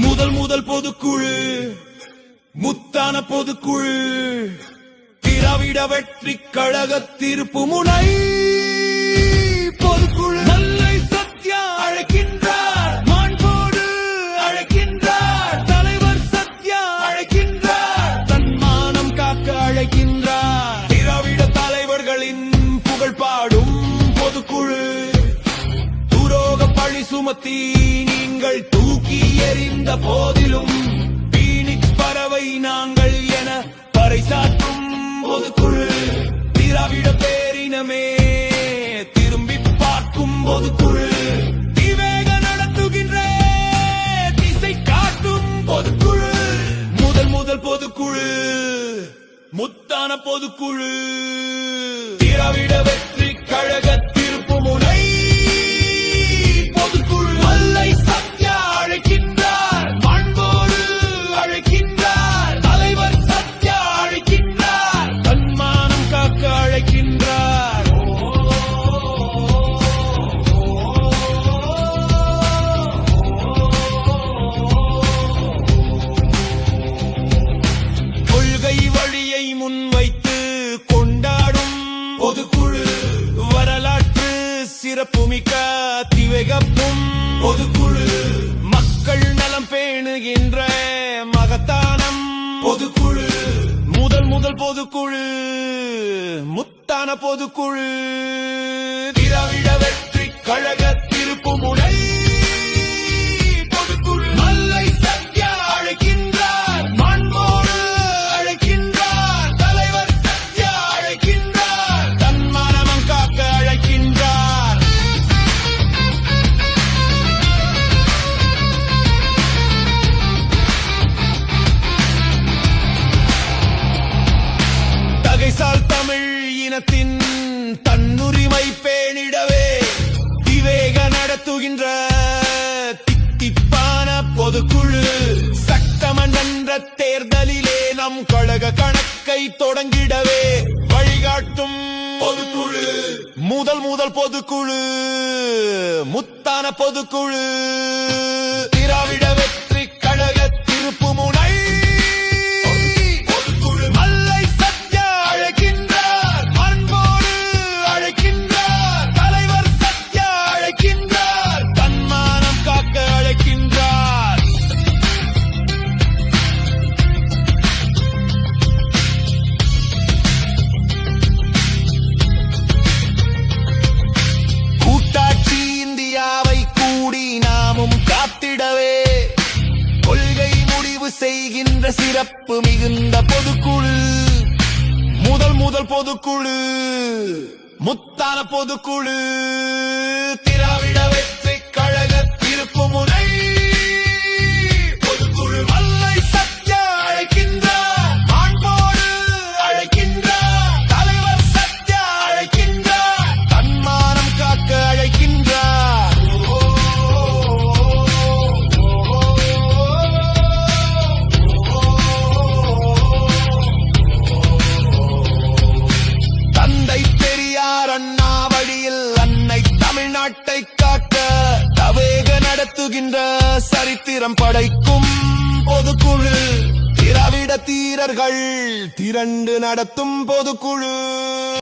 முதல் பொதுக்குழு முத்தான பொதுக்குழு திராவிட வெற்றி கழக திருப்புமுனை பொதுக்குழு நல்லை சத்யா அழைக்கின்றார், மாண்போடு அழைக்கின்றார், தலைவர் சத்யா அழைக்கின்றார், தன்மானம் காக்க அழைக்கின்றார், திராவிட தலைவர்களின் புகழ் பாடும் பொதுக்குழு துரோக பழி சுமத்தி நீங்கள் தூக்கி எறிந்த போதிலும் பீனிக்ஸ் பறவை நாங்கள் என பறைசாற்றும் பொதுக்குழு திராவிட பேரினமே திரும்பி பார்க்கும் பொதுக்குழு திவேக நடத்துகின்ற திசை காட்டும் பொதுக்குழு முதல் பொதுக்குழு முத்தான பொதுக்குழு திராவிட வெற்றி கழக திருப்புமுனை பொதுக்குழு நல்லை சத்யா அழைக்கின்றார், மாண்போடு அழைக்கின்றார், தலைவர் சத்யா அழைக்கின்றார், தன்மானம் காக்க அழைக்கின்றார். கொள்கை வழியை முன்வைத்து கொண்டாடும் பொதுக்குழு வரலாற்று சிறப்புமிக்க திவேகப்பும் பொதுக்குழு மக்கள் நலம் பேணுகின்ற மகத்தானம் பொதுக்குழு முதல் பொதுக்குழு முத்தான பொதுக்குழு திராவிட வெற்றி கழக திருப்புமுனை பொதுக்குழு நல்லை சத்யா அழைக்கின்றார், மாண்போடு அழைக்கின்றார், தலைவர் சத்யா அழைக்கின்றார், தன்மானம் காக்க அழைக்கின்றார். தகைசால் தமிழ் இனத்தின் தன்னுரிமை பேணிடவே விவேக நடத்துகின்ற தித்திப்பான பொதுக்குழு சட்டமன்ற தேர்தலிலே நம் கழக கணக்கை தொடங்கிடவே வழிகாட்டும் பொதுக்குழு முதல் பொதுக்குழு முத்தான பொதுக்குழு திராவிட வெற்றி கழக திருப்புமுனை பொதுக்குழு நல்லை சத்யா அழைக்கின்றார், மாண்போடு அழைக்கின்றார், தலைவர் சத்யா அழைக்கின்றார், தன்மானம் காக்க அழைக்கின்றார். கூட்டாட்சி இந்தியாவை கூடி நாமும் காத்திடவே கொள்கை முடிவு செய்கின்ற சிறப்பு மிகுந்த பொதுக்குழு முதல் பொதுக்குழு முத்தான பொதுக்குழு திராவிட வெற்றி கழக திருப்புமுனை பொதுக்குழு நல்லை சத்யா அழைக்கின்றார், மாண்போடு அழைக்கின்றார், தலைவர் சத்யா அழைக்கின்றார், தன்மானம் காக்க அழைக்கின்றார். தந்தை பெரியார் அண்ணா வழியில் அன்னை தமிழ்நாட்டை காக்க தவேக நடத்துகின்ற சரித்திரம் படைக்கும் பொதுக்குழு திராவிட தீரர்கள் திரண்டு நடத்தும் பொதுக்குழு